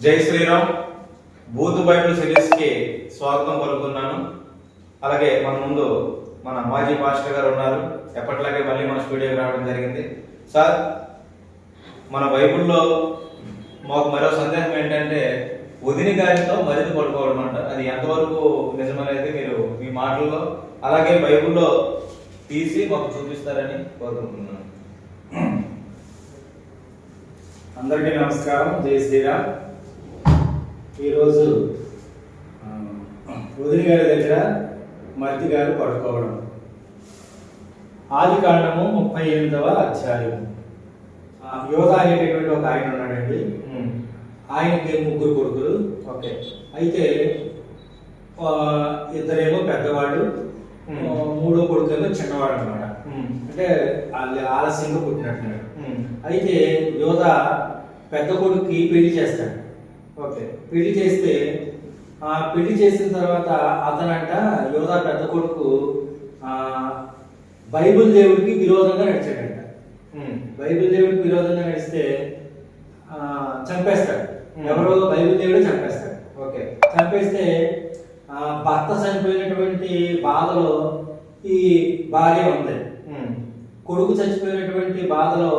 జై Sriram. Booth Bible series కి స్వాగతం పలుకుతున్నాను. అలాగే మన ముందు మన మాజీ పాస్టర్ గారు ఉన్నారు. ఎప్పటిలాగే మళ్ళీ మన స్టూడియోకి రావడం జరిగింది. సార్, మన బైబిల్లో మాకు మరో సందేహం ఏంటంటే వదిన గారితో మరిది పడుకోవడం అంట. అది ఎంతవరకు నిజమనేది మీరు మీ మాటల్లో అలాగే బైబిల్లో తీసి మాకు చూపిస్తారని కోరుకుంటున్నాను. అందరికీ నమస్కారం. జై శ్రీరామ్. ఈరోజు వదిన గారి దగ్గర మరిది గారు పడుకోవడం. ఆది కాండము 38వ అధ్యాయం. యోధా అనేటటువంటి ఒక ఆయన ఉన్నాడండి. ఆయనకి 3 కొడుకులు. ఓకే. అయితే ఇద్దరేమో పెద్దవాడు, 3వ కొడుకేమో చిన్నవాడు అనమాట. అంటే ఆలస్యంగా పుట్టినట్టున్నాడు. అయితే యోధా పెద్ద కొడుకుకి పెళ్లి చేస్తాడు. ఓకే. పెళ్లి చేస్తే పెళ్లి చేసిన తర్వాత అతనంట యోధా పెద్ద కొడుకు బైబిల్ దేవుడికి విరోధంగా నడిచాడంట. బైబిల్ దేవుడికి విరోధంగా నడిస్తే చంపేస్తాడు. ఎవరో బైబిల్ దేవుడే చంపేస్తాడు. ఓకే. చంపేస్తే భర్త చనిపోయినటువంటి బాధలో ఈ భార్య ఉంది. కొడుకు చచ్చిపోయినటువంటి బాధలో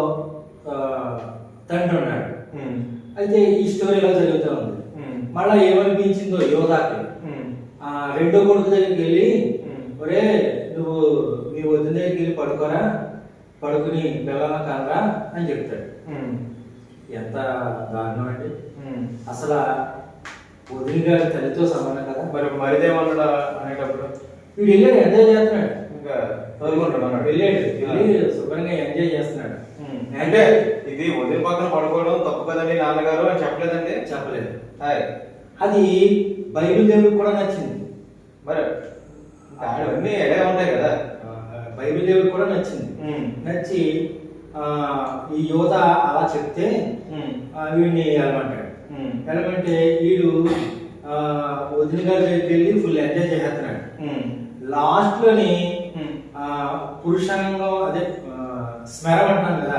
తండ్రి ఉన్నాడు. అయితే ఈ స్టోరీ ఇలా జరుగుతూ ఉంది. మళ్ళా ఏమనిపించిందో యోధాకి, రెండో కొడుకు దగ్గరికి వెళ్ళి, ఒరే నువ్వు మీ వదిన దగ్గరికి వెళ్ళి పడుకోరా, పడుకుని పిల్లల కానరా అని చెప్తాడు. ఎంత దారుణం అండి. అసలు వదిన గారి తల్లితో సమానం కదా. మరి మరిదేమన్నాడా అనేటప్పుడు వీడు వెళ్ళాడు, ఎంజాయ్ చేస్తున్నాడు. ఇంకా చదువుకుంటాడు. వెళ్ళాడు, వెళ్ళి శుభ్రంగా ఎంజాయ్ చేస్తున్నాడు. అంటే ఇది వదిన పక్కన పడుకోవడం తప్పు కదండి నాన్నగారు అని చెప్పలేదండి. చెప్పలేదు. హాయ్. అది బైబిల్ దేవుడికి కూడా నచ్చింది. మరి అవన్నీ ఎడే ఉంటాయి కదా. బైబిల్ దేవుడికి కూడా నచ్చింది. నచ్చి ఈ యోధ అలా చెప్తే వీడిని వెళ్ళమంటాడు. వెళ్ళమంటే వీడు వదిన గారి దగ్గరికి వెళ్ళి ఫుల్ ఎంజాయ్ చేస్తున్నాడు. లాస్ట్ లోని పురుషాంగం అదే స్మరం అంటాం కదా,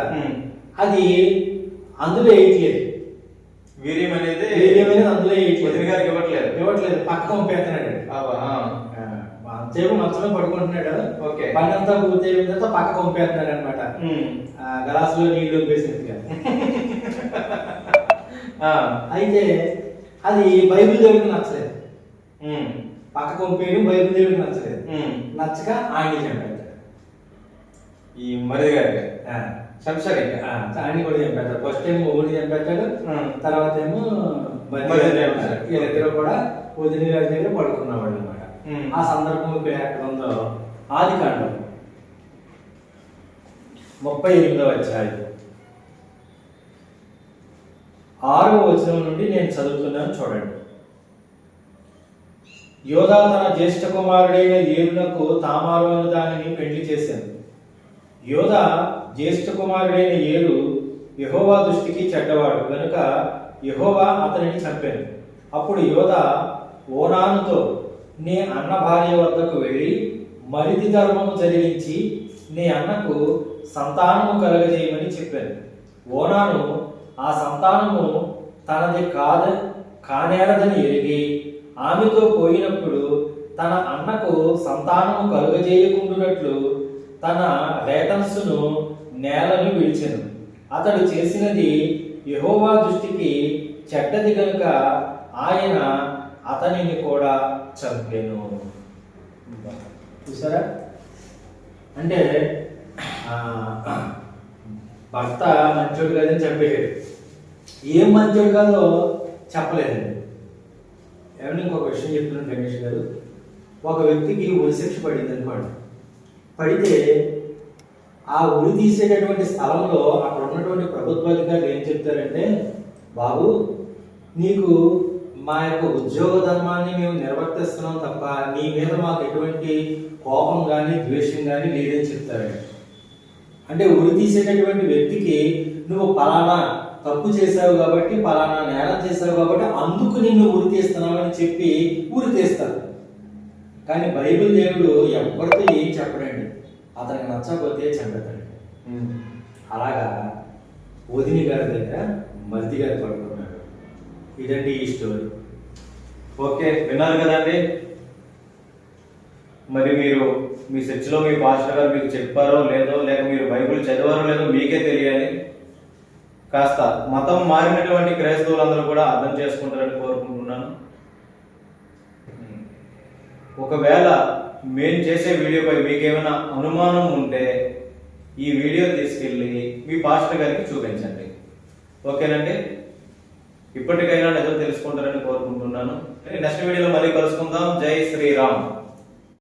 అది అందులో వేయట్లేదు. వీర్యం అనేది అందులో వదిన గారికి ఇవ్వట్లేదు. పక్క పంపేస్తున్నాడు. అంతసేపు మంచంలో పడుకుంటున్నాడు. పని అంతా పూర్తి అయిన తర్వాత పక్క పంపేస్తున్నాడు అనమాట. గ్లాసులో నీళ్లు వేసినట్టుగా. అయితే అది బైబిల్ దేవుడికి నచ్చలేదు. పక్క పంపేయడం బైబిల్ దేవుడికి నచ్చలేదు. నచ్చక ఆయన చంపేస్తాడు. ఈ మరిది గారికి ఆయన కూడా చంపేస్తాడు. ఫస్ట్ టైం ఊరిని చంపేస్తాడు, తర్వాత ఏమో వీళ్ళిద్దరు కూడా వదిన గారి దగ్గర పడుకున్నవాడు అనమాట. ఆ సందర్భం ఎక్కడ ఉందో ఆది కాండం 38వ అధ్యాయం 6వ వచనం నుండి నేను చదువుతున్నాను, చూడండి. యోధా తన జ్యేష్ఠ కుమారుడైన ఏరునకు తామారు అను దానిని పెళ్లి చేశాను. యోధా జ్యేష్ఠ కుమారుడైన ఏరు యెహోవా దృష్టికి చెడ్డవాడు కనుక యెహోవా అతనిని చంపాను. అప్పుడు యోధా ఓనానుతో, నీ అన్న భార్య వద్దకు వెళ్ళి మరిది ధర్మము జరిగించి నీ అన్నకు సంతానము కలగజేయమని చెప్పాను. ఓనాను ఆ సంతానము తనది కానేరదని ఎరిగి ఆమెతో పోయినప్పుడు తన అన్నకు సంతానము కలుగజేయకుండునట్లు తన రేతన్సును నేలను విడిచెను. అతడు చేసినది యెహోవా దృష్టికి చెడ్డది కనుక ఆయన అతనిని కూడా చంపెను. చూసారా? అంటే భర్త మంచోడు కాదని చంపేశాడు. ఏం మంచోడు కాదో చెప్పలేదండి. ఏమన్నా ఇంకొక విషయం చెప్తున్నాను గణేష్ గారు. ఒక వ్యక్తికి ఉరిశిక్ష పడింది అనుకోండి. పడితే ఆ ఉరి తీసేటటువంటి స్థలంలో అక్కడ ఉన్నటువంటి ప్రభుత్వ అధికారులు ఏం చెప్తారంటే, బాబు నీకు మా యొక్క ఉద్యోగ ధర్మాన్ని మేము నిర్వర్తిస్తున్నాం తప్ప నీ మీద మాకు ఎటువంటి కోపం కానీ ద్వేషం కానీ లేదని చెప్తారండి. అంటే ఉరి తీసేటటువంటి వ్యక్తికి నువ్వు పలానా తప్పు చేశావు కాబట్టి, పలానా నేరం చేశావు కాబట్టి అందుకు నిన్ను ఉరి తీస్తున్నావు అని చెప్పి ఉరి తీస్తారు. కానీ బైబిల్ దేవుడు ఎవరితో ఏం చెప్పడండి. అతనికి నచ్చకపోతే చంపుతాడు. అలాగా వదిని గారి దగ్గర మరిది గారు పడుకున్నాడు. ఈ ఇదండి ఈ స్టోరీ. ఓకే, విన్నారు కదండి. మరి మీరు మీ చర్చిలో మీ పాస్టర్ గారు మీకు చెప్పారో లేదో, లేక మీరు బైబిల్ చదివారో లేదో మీకే తెలియాలి. కాస్త మతం మారినటువంటి క్రైస్తవులందరూ కూడా అర్థం చేసుకుంటారని కోరుకుంటున్నాను. ఒకవేళ మేము చేసే వీడియోపై మీకేమైనా అనుమానం ఉంటే ఈ వీడియో తీసుకెళ్ళి మీ పాస్టర్ గారికి చూపించండి. ఓకేనండి. ఇప్పటికైనా నిజం తెలుసుకుంటారని కోరుకుంటున్నాను. నెక్స్ట్ వీడియోలో మళ్ళీ కలుసుకుందాం. జై శ్రీరామ్.